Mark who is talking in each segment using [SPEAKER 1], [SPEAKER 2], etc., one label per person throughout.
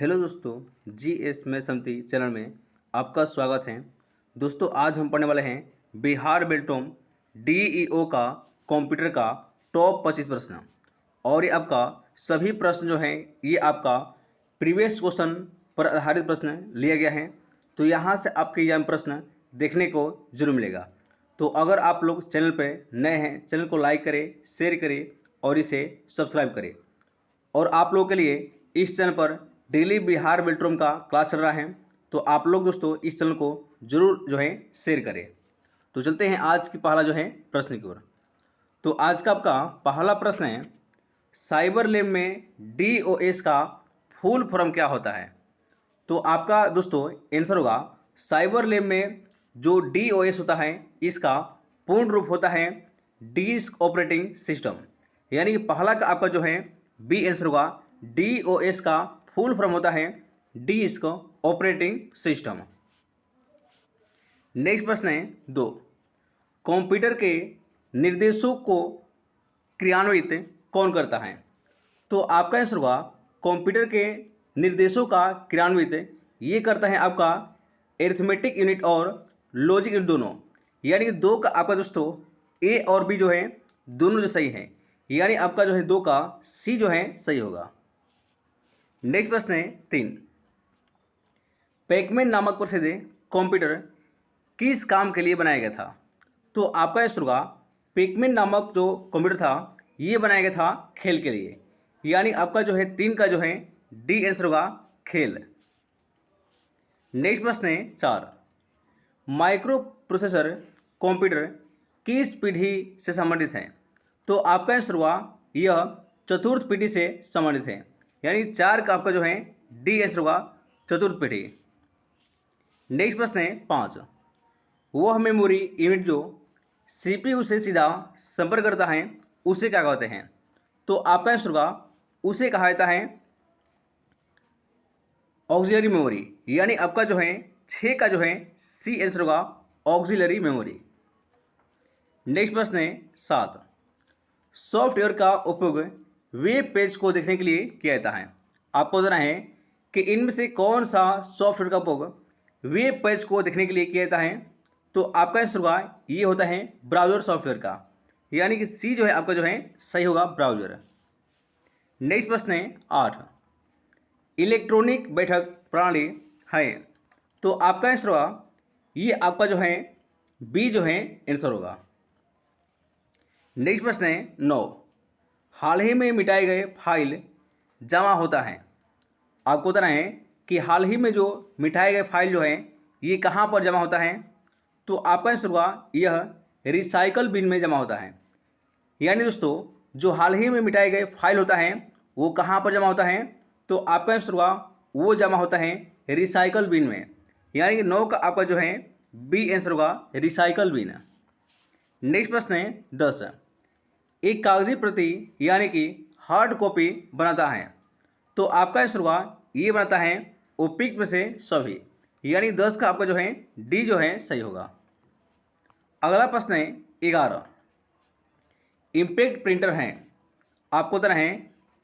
[SPEAKER 1] Hello दोस्तों, GS में समती channel में आपका स्वागत है। दोस्तों आज हम पढ़ने वाले हैं बिहार बेल्टोम डीईओ का कंप्यूटर का टॉप 25 प्रश्न। और ये आपका सभी प्रश्न जो हैं ये आपका प्रीवियस क्वेश्चन पर आधारित प्रश्न लिया गया है। तो यहाँ से आपके एग्जाम प्रश्न देखने को जरूर मिलेगा। तो अगर आप लोग चैनल पर नए हैं, चैनल को लाइक करें, शेयर करें और इसे सब्सक्राइब करें। और आप लोगों के लिए इस चैनल पर डेली बिहार बेल्ट्रोम का क्लास चल रहा है, तो आप लोग दोस्तों इस चैनल को जरूर जो है शेयर करें। तो चलते हैं आज की पहला जो है प्रश्न की ओर। तो आज का आपका पहला प्रश्न है, साइबर लैब में डीओएस का फुल फॉर्म क्या होता है। तो आपका दोस्तों आंसर होगा, साइबर लैब में जो डीओएस होता है इसका पूर्ण रूप होता है डिस्क ऑपरेटिंग सिस्टम। यानी कि पहला का आपका जो है बी आंसर होगा, डीओएस का फुल फॉर्म होता है डिस्क ऑपरेटिंग सिस्टम। नेक्स्ट प्रश्न है 2, कंप्यूटर के निर्देशों को क्रियान्वित कौन करता है। तो आपका आंसर होगा, कंप्यूटर के निर्देशों का क्रियान्वित ये करता है आपका एरिथमेटिक यूनिट और लॉजिक यूनिट दोनों। यानी कि दो का आपका दोस्तों ए और बी जो है दोनों जो सही है, यानी आपका जो है दो का सी जो है सही होगा। नेक्स्ट प्रश्न है 3, पैकमैन नामक प्रसिद्ध कंप्यूटर किस काम के लिए बनाया गया था। तो आपका आंसर होगा, पैकमैन नामक जो कंप्यूटर था ये बनाया गया था खेल के लिए। यानी आपका जो है 3 का जो है डी आंसर होगा खेल। नेक्स्ट प्रश्न है 4, माइक्रो प्रोसेसर कंप्यूटर किस पीढ़ी से संबंधित है। तो आपका आंसर हुआ यह चतुर्थ पीढ़ी से संबंधित है। यानी 4 का आपका जो है डी आंसर होगा चतुर्थ पीढ़ी। नेक्स्ट प्रश्न है 5, वह मेमोरी यूनिट जो सीपीयू से सीधा संपर्क करता है उसे क्या कहते हैं। तो आपका आंसर होगा, उसे कहा जाता है ऑक्सिलरी मेमोरी। यानी आपका जो है 6 का जो है सी आंसर होगा ऑक्सिलरी मेमोरी। नेक्स्ट प्रश्न है 7, सॉफ्टवेयर का उपयोग वेब पेज को देखने के लिए किया जाता है। आपको बताना है कि इनमें से कौन सा सॉफ्टवेयर का उपयोग वेब पेज को देखने के लिए किया जाता है। तो आपका आंसर होगा ये होता है ब्राउज़र सॉफ्टवेयर का। यानी कि सी जो है आपका जो है सही होगा ब्राउज़र। नेक्स्ट प्रश्न है 8, इलेक्ट्रॉनिक बैठक प्रणाली है। तो आपका आंसर होगा ये आपका जो है बी जो है आंसर होगा। नेक्स्ट प्रश्न है 9, हाल ही में मिटाए गए फाइल जमा होता है। आपको बताना है कि हाल ही में जो मिटाए गए फाइल जो है ये कहाँ पर जमा होता है। तो आपका आंसर होगा यह रिसाइकल बिन में जमा होता है। यानी दोस्तों जो हाल ही में मिटाए गए फाइल होता है वो कहाँ पर जमा होता है। तो आपका आंसर होगा वो जमा होता है रिसाइकल बिन में। यानी कि 9 का आपका जो है बी आंसर होगा रिसाइकल बिन। नेक्स्ट प्रश्न है 10, एक कागजी प्रति यानी कि हार्ड कॉपी बनाता है। तो आपका आंसर होगा ये बनाता है ओपिक में से सभी। यानी 10 का आपका जो है डी जो है सही होगा। अगला प्रश्न है 11, इम्पैक्ट प्रिंटर हैं। आपको बताना है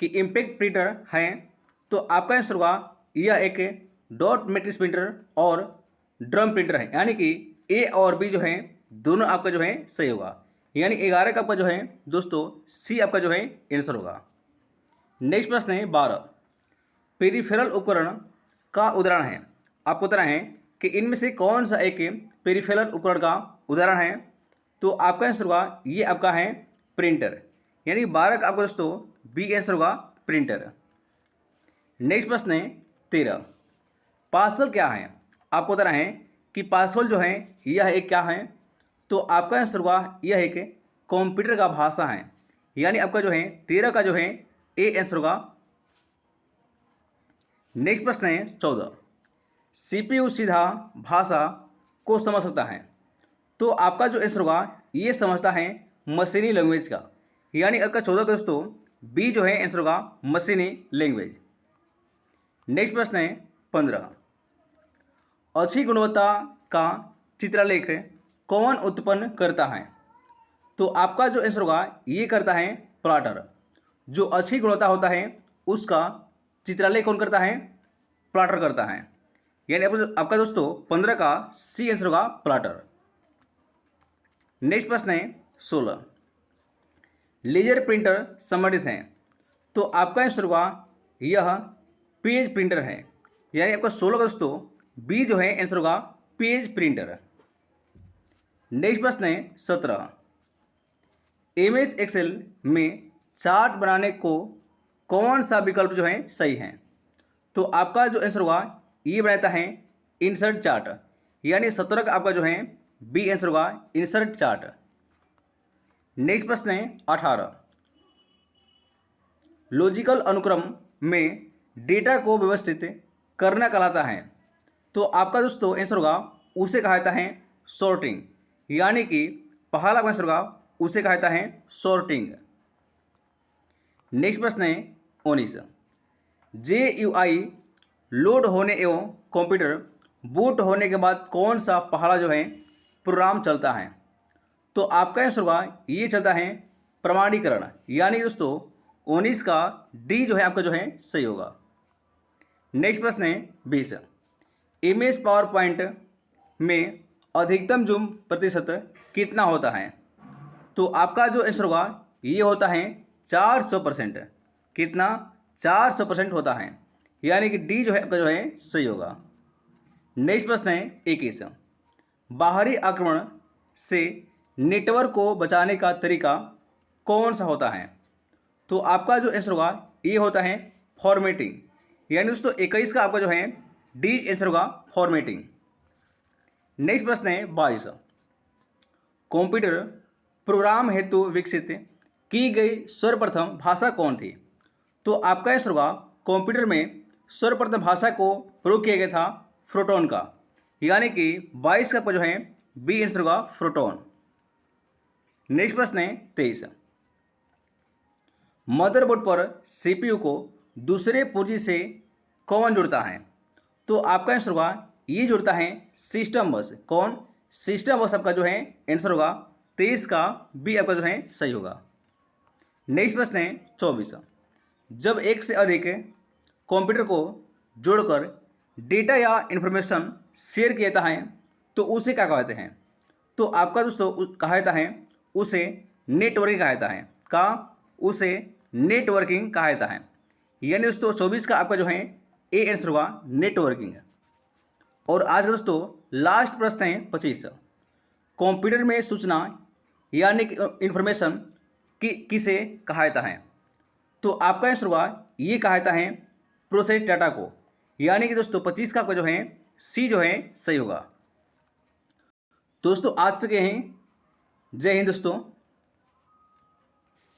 [SPEAKER 1] कि इम्पैक्ट प्रिंटर हैं। तो आपका आंसर होगा यह एक डॉट मैट्रिक्स प्रिंटर और ड्रम प्रिंटर है। यानी कि ए और बी जो है दोनों आपका जो है सही होगा। यानी 11 का आपका जो है दोस्तों सी आपका जो है आंसर होगा। नेक्स्ट प्रश्न है 12, पेरिफेरल उपकरण का उदाहरण है। आपको बताना है कि इनमें से कौन सा एक पेरिफेरल उपकरण का उदाहरण है। तो आपका आंसर होगा ये आपका है प्रिंटर। यानी 12 का आपका दोस्तों बी आंसर होगा प्रिंटर। नेक्स्ट प्रश्न है 13, पास्कल क्या है। आपको बताना है कि पास्कल जो है यह एक क्या है। तो आपका आंसर होगा यह एक कंप्यूटर का भाषा है। यानी आपका जो है 13 का जो है ए आंसर होगा। नेक्स्ट प्रश्न है 14, सीपीयू सीधा भाषा को समझ सकता है। तो आपका जो आंसर होगा ये समझता है मशीनी लैंग्वेज का। यानी आपका 14 का दोस्तों बी जो है आंसर होगा मशीनी लैंग्वेज। नेक्स्ट प्रश्न है 15, अच्छी गुणवत्ता का चित्रलेख कौन उत्पन्न करता है। तो आपका जो आंसर होगा ये करता है प्लॉटर। जो अच्छी गुणवत्ता होता है उसका चित्रालय कौन करता है। प्लाटर करता है, यानी आपका दोस्तों 15 का सी आंसर होगा प्लाटर। नेक्स्ट प्रश्न है 16, लेजर प्रिंटर संबंधित हैं, तो आपका आंसर होगा यह पेज प्रिंटर है, यानी आपका 16 का दोस्तों बी जो है आंसर होगा पेज प्रिंटर। नेक्स्ट प्रश्न है 17, MS एक्सेल में चार्ट बनाने को कौन सा विकल्प जो है सही है, तो आपका जो आंसर होगा ये बनाता है इंसर्ट चार्ट, यानी 17 का आपका जो है बी आंसर होगा इंसर्ट चार्ट। नेक्स्ट प्रश्न है 18, लॉजिकल अनुक्रम में डेटा को व्यवस्थित करना कहलाता है, तो आपका दोस्तों आंसर होगा उसे कहा जाता है सॉर्टिंग, यानी कि पहला आंसर होगा उसे कहा जाता है सॉर्टिंग। नेक्स्ट प्रश्न है 19, GUI लोड होने एवं कंप्यूटर बूट होने के बाद कौन सा पहला जो है प्रोग्राम चलता है, तो आपका आंसर होगा ये चलता है प्रमाणीकरण, यानी दोस्तों 19 का डी जो है आपका जो है सही होगा। नेक्स्ट प्रश्न है 20, इमेज पावर पॉइंट में अधिकतम जूम प्रतिशत कितना होता है, तो आपका जो आंसर होगा ये होता है 400%, कितना 400% होता है, यानी कि डी जो है आपका जो है सही होगा। नेक्स्ट प्रश्न है 21, बाहरी आक्रमण से नेटवर्क को बचाने का तरीका कौन सा होता है, तो आपका जो आंसर होगा ये होता है फॉर्मेटिंग, यानी दोस्तों 21 का आपका जो है डी आंसर होगा फॉर्मेटिंग। नेक्स्ट प्रश्न है 22, कंप्यूटर प्रोग्राम हेतु विकसित की गई सर्वप्रथम भाषा कौन थी, तो आपका आंसर होगा कंप्यूटर में सर्वप्रथम भाषा को प्रयोग किया गया था प्रोटॉन का, यानी कि 22 का जो है बी आंसर होगा प्रोटॉन। नेक्स्ट प्रश्न है 23, मदरबोर्ड पर CPU को दूसरे पुर्जे से कौन जुड़ता है, तो आपका आंसर होगा ये जुड़ता है सिस्टम बस, कौन सिस्टम बस आपका जो है आंसर होगा 23 का बी आपका जो है सही होगा। नेक्स्ट प्रश्न है 24, जब एक से अधिक कंप्यूटर को जोड़कर डेटा या इंफॉर्मेशन शेयर किया जाता है तो उसे क्या कहते हैं, तो आपका दोस्तों कहा जाता है उसे नेटवर्किंग कहा जाता है, उसे नेटवर्किंग कहा जाता है, यानी दोस्तों 24 का आपका जो है ए आंसर होगा नेटवर्किंग। और आज का दोस्तों लास्ट प्रश्न है 25, कंप्यूटर में सूचना यानी इंफॉर्मेशन किसे कहा जाता है, तो आपका आंसर होगा ये कहा जाता है प्रोसेस डाटा को, यानी कि दोस्तों 25 का आपका जो है सी जो है सही होगा। दोस्तों आज तक यहीं, जय हिंद दोस्तों।